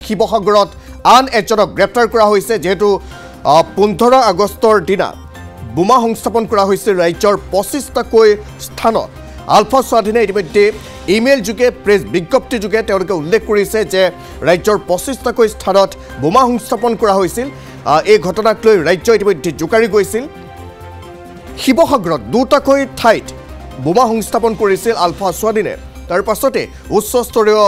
শিৱসাগৰত আন এজনক গ্ৰেপ্তাৰ কৰা হৈছে যেহেতু 15 আগষ্টৰ দিনা বোমা সংস্থাপন কৰা হৈছিল ৰাজ্যৰ 25টাকৈ স্থানত আলফা স্বাধীনে ইতিমধ্যে ইমেইল যোগে প্ৰেছ বিজ্ঞপ্তি যোগে তেওঁলোকে উল্লেখ কৰিছে যে ৰাজ্যৰ 25টাকৈ স্থানত বোমা সংস্থাপন কৰা হৈছিল এই ঘটনাক লৈ ৰাজ্য ইতিমধ্যে জোকাৰি গৈছিল শিৱসাগৰত দুটাকৈ ঠাইত বোমা সংস্থাপন কৰিছিল আলফা স্বাধীনে তাৰ পাছতে উচ্চস্তৰীয়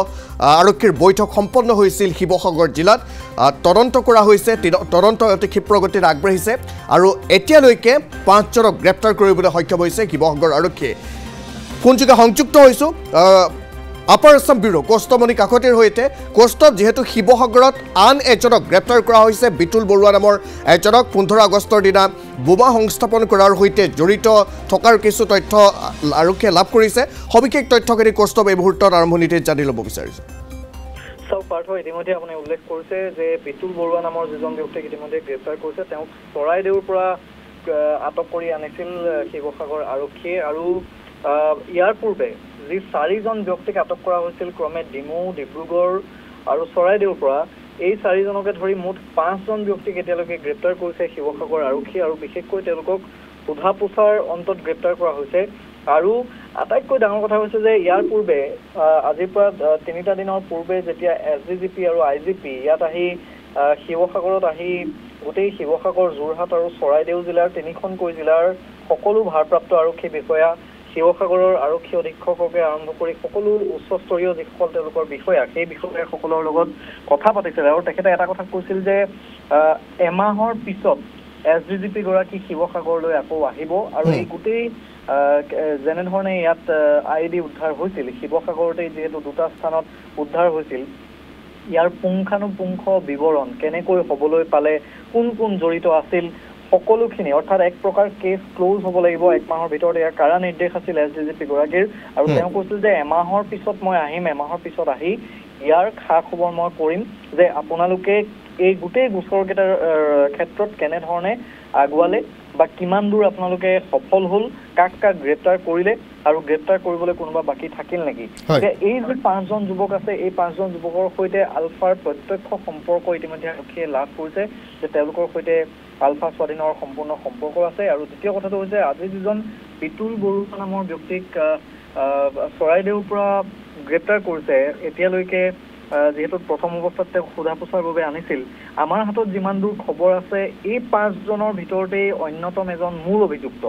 আৰক্ষীৰ বৈঠক সম্পন্ন হৈছিল শিৱসাগৰ জিলাত তদন্ত কৰা হৈছে তদন্ত অতি ক্ষিপ্ৰগতিত আগবাঢ়িছে আৰু এতিয়ালৈকে 5 জনক গ্ৰেপ্তাৰ কৰিবলৈ সক্ষম হৈছে শিৱসাগৰ আৰক্ষীয়ে ফোনযোগে সংযুক্ত হৈছোঁ আপাৰ আছাম ব্যুৰো কৌস্তমণি কাকতিৰ সৈতে কৌস্তৱ যেহেতু শিৱসাগৰত আন এজনক গ্ৰেপ্তাৰ কৰা হৈছে বিতুল বৰুৱা নামৰ এজনক 15 আগষ্টৰ দিনা বোমা সংস্থাপন কৰাৰ সৈতে জড়িত থকাৰ কিছু তথ্য আৰক্ষীয়ে লাভ কৰিছে সবিশেষ তথ্যখিনি কৌস্তৱ এই মুহূৰ্তত আৰম্ভণিতে জানি ল'ব বিচাৰিছোঁ পাৰ্থ ইতিমধ্যে আপুনি উল্লেখ কৰিছে যে বিতুল বৰুৱা নামৰ যিজন ব্যক্তিক ইতিমধ্যে গ্ৰেপ্তাৰ কৰিছে তেওঁক চৰাইদেউৰ পৰা আটক কৰি আনিছিল শিৱসাগৰ আৰক্ষীয়ে আৰু ইয়াৰ পূৰ্বে যি 4জন ব্যক্তিক আটক কৰা হৈছিল ক্ৰমে ডিমু ডিব্ৰুগড় আৰু চৰাইদেউৰ পৰা এই 4জনকে ধৰি মুঠ 5জন ব্যক্তিক এতিয়ালৈকে গ্ৰেপ্তাৰ কৰিছে শিৱসাগৰ আৰক্ষী আৰু বিশেষকৈ তেওঁলোকক সোধা পোছাৰ অন্তত গ্ৰেপ্তাৰ কৰা হৈছে আৰু আটাইতকৈ ডাঙৰ কথা হৈছে যে ইয়াৰ পূৰ্বে আজিৰ পৰা 3টা দিনৰ পূৰ্বে যেতিয়া SDGP আৰু IGP ইয়াত আহি শিৱসাগৰত আহি গোটেই শিৱসাগৰ যোৰহাট আৰু চৰাইদেউ জিলাৰ 3খনকৈ জিলাৰ সকলো ভাৰপ্ৰাপ্ত আৰক্ষী বিষয়া শিৱসাগৰৰ আৰক্ষী অধীক্ষককে আৰম্ভ কৰি সকলো উচ্চস্তৰীয় যিসকল তেওঁলোকৰ বিষয়া সেই বিষয়াসকলৰ লগত কথা পাতিছিল আৰু তেখেতে এটা কথা কৈছিল যে এমাহৰ পিছত SDGP গৰাকী শিৱসাগৰলৈ আকৌ আহিব আৰু এই গোটেই যেনেধৰণে ইয়াত ID উদ্ধাৰ হৈছিল শিৱসাগৰতে যিহেতু দুটা স্থানত উদ্ধাৰ হৈছিল ইয়াৰ পুংখানুপুংখ বিৱৰণ কেনেকৈ হ'বলৈ পালে কোন কোন জড়িত আছিল সকলোখিনি অৰ্থাৎ এক প্ৰকাৰ কেছ ক্লোজ হ'ব লাগিব এক মাহৰ ভিতৰত ইয়াৰ কাৰা নিৰ্দেশ আছিল SDGP গৰাকীৰ আৰু তেওঁ কৈছিল যে এমাহৰ পিছত মই আহিম এমাহৰ পিছত আহি ইয়াৰ খা খবৰ মই কৰিম যে আপোনালোকে এই গোটেই গোচৰকেইটাৰ ক্ষেত্ৰত কেনেধৰণে আগুৱালে বা কিমান দূৰ আপোনালোকে সফল হ'ল কাক কাক গ্ৰেপ্তাৰ কৰিলে আৰু গ্ৰেপ্তাৰ কৰিবলৈ কোনোবা বাকি থাকিল নেকি যে এই যে 5জন যুৱক আছে এই 5জন যুৱকৰ সৈতে আলফাৰ প্ৰত্যক্ষ সম্পৰ্ক ইতিমধ্যে আৰক্ষীয়ে লাভ কৰিছে যে তেওঁলোকৰ সৈতে আলফা স্বাধীনৰ সম্পূৰ্ণ সম্পৰ্ক আছে আৰু দ্বিতীয় কথাটো হৈছে আজি যিজন বিতুল বৰুৱা নামৰ ব্যক্তিক চৰাইদেউৰ পৰা গ্ৰেপ্তাৰ কৰিছে এতিয়ালৈকে যেহেতু প্ৰথম অৱস্থাত তেওঁক সোধা পোছাৰ বাবে আনিছিল আমাৰ হাতত যিমান দূৰ খবৰ আছে এই 5জনৰ ভিতৰতে অন্যতম এজন মূল অভিযুক্ত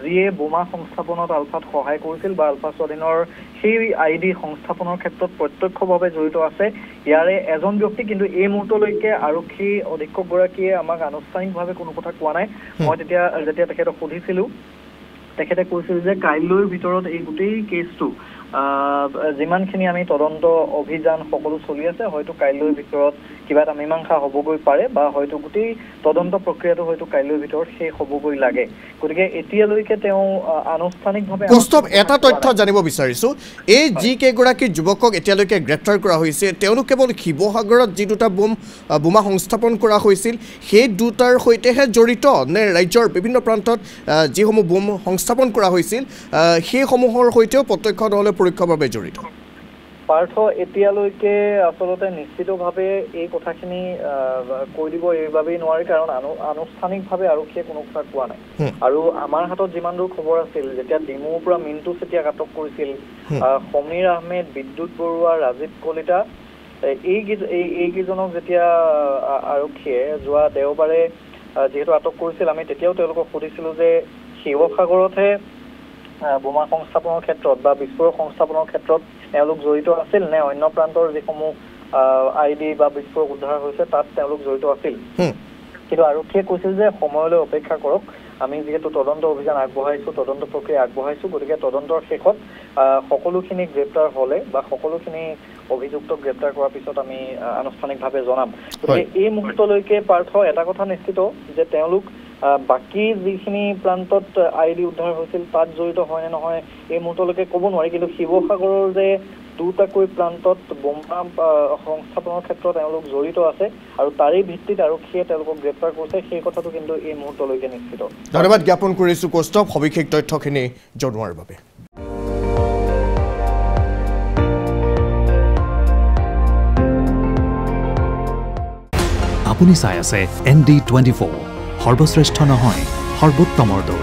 যিয়ে বোমা সংস্থাপনত আলফাত সহায় কৰিছিল বা আলফা স্বাধীনৰ সেই ID সংস্থাপনৰ ক্ষেত্ৰত প্ৰত্যক্ষভাৱে জড়িত আছে ইয়াৰে এজন ব্যক্তি কিন্তু এই মুহূৰ্তলৈকে আৰক্ষী অধীক্ষকগৰাকীয়ে আমাক আনুষ্ঠানিকভাৱে কোনো কথা কোৱা নাই মই যেতিয়া তেখেতক সুধিছিলোঁ তেখেতে কৈছিল যে কাইলৈৰ ভিতৰত এই গোটেই কেছটো যিমানখিনি আমি তদন্ত অভিযান সকলো চলি আছে হয়তো কাইলৈৰ ভিতৰত কিবা এটা মীমাংসা হ'বগৈ পাৰে বা হয়তো গোটেই তদন্ত প্ৰক্ৰিয়াটো হয়তো কাইলৈৰ ভিতৰত শেষ হ'বগৈ লাগে গতিকে এতিয়ালৈকে তেওঁ আনুষ্ঠানিকভাৱে কৌস্তৱ এটা তথ্য জানিব বিচাৰিছোঁ এই যি কেইগৰাকী যুৱকক এতিয়ালৈকে গ্ৰেপ্তাৰ কৰা হৈছে তেওঁলোক কেৱল শিৱসাগৰত যি দুটা বোমা সংস্থাপন কৰা হৈছিল সেই দুটাৰ সৈতেহে জড়িত নে ৰাজ্যৰ বিভিন্ন প্ৰান্তত যিসমূহ বোম সংস্থাপন কৰা হৈছিল সেইসমূহৰ সৈতেও প্ৰত্যক্ষ নহ'লে পৰোক্ষভাৱে জড়িত পাৰ্থ এতিয়ালৈকে আচলতে নিশ্চিতভাৱে এই কথাখিনি কৈ দিব এইবাবেই নোৱাৰি কাৰণ আনুষ্ঠানিকভাৱে আৰক্ষীয়ে কোনো কথা কোৱা নাই আৰু আমাৰ হাতত যিমান দূৰ খবৰ আছিল যেতিয়া ডিমুৰ পৰা মিণ্টু চেতিয়াক আটক কৰিছিল সমীৰ আহমেদ বিদ্যুৎ বৰুৱা ৰাজীৱ কলিতা এইকেইজনক যেতিয়া আৰক্ষীয়ে যোৱা দেওবাৰে যিহেতু আটক কৰিছিল আমি তেতিয়াও তেওঁলোকক সুধিছিলোঁ যে শিৱসাগৰতহে বোমা সংস্থাপনৰ ক্ষেত্ৰত বা বিস্ফোৰক সংস্থাপনৰ ক্ষেত্ৰত তেওঁলোক জড়িত আছিল নে অন্য প্ৰান্তৰ যিসমূহ ID বা বিস্ফোৰক উদ্ধাৰ হৈছে তাত তেওঁলোক জড়িত আছিল কিন্তু আৰক্ষীয়ে কৈছিল যে সময়লৈ অপেক্ষা কৰক আমি যিহেতু তদন্ত অভিযান আগবঢ়াইছোঁ তদন্ত প্ৰক্ৰিয়া আগবঢ়াইছোঁ গতিকে তদন্তৰ শেষত সকলোখিনি গ্ৰেপ্তাৰ হ'লে বা সকলোখিনি অভিযুক্তক গ্ৰেপ্তাৰ কৰাৰ পিছত আমি আনুষ্ঠানিকভাৱে জনাম গতিকে এই মুহূৰ্তলৈকে পাৰ্থ এটা কথা নিশ্চিত যে তেওঁলোক বাকি যিখিনি প্ৰান্তত ID উদ্ধাৰ হৈছিল তাত জড়িত হয় নে নহয় এই মুহূৰ্তলৈকে ক'ব নোৱাৰি কিন্তু শিৱসাগৰৰ যে দুটাকৈ প্ৰান্তত বোমা সংস্থাপনৰ ক্ষেত্ৰত তেওঁলোক জড়িত আছে আৰু তাৰেই ভিত্তিত আৰক্ষীয়ে তেওঁলোকক গ্ৰেপ্তাৰ কৰিছে সেই কথাটো কিন্তু এই মুহূৰ্তলৈকে নিশ্চিত ধন্যবাদ জ্ঞাপন কৰিছোঁ কৌস্তৱ সবিশেষ তথ্যখিনি জনোৱাৰ বাবে আপুনি চাই আছে ND24 সৰ্বশ্ৰেষ্ঠ নহয় সৰ্বোত্তমৰ দৌৰ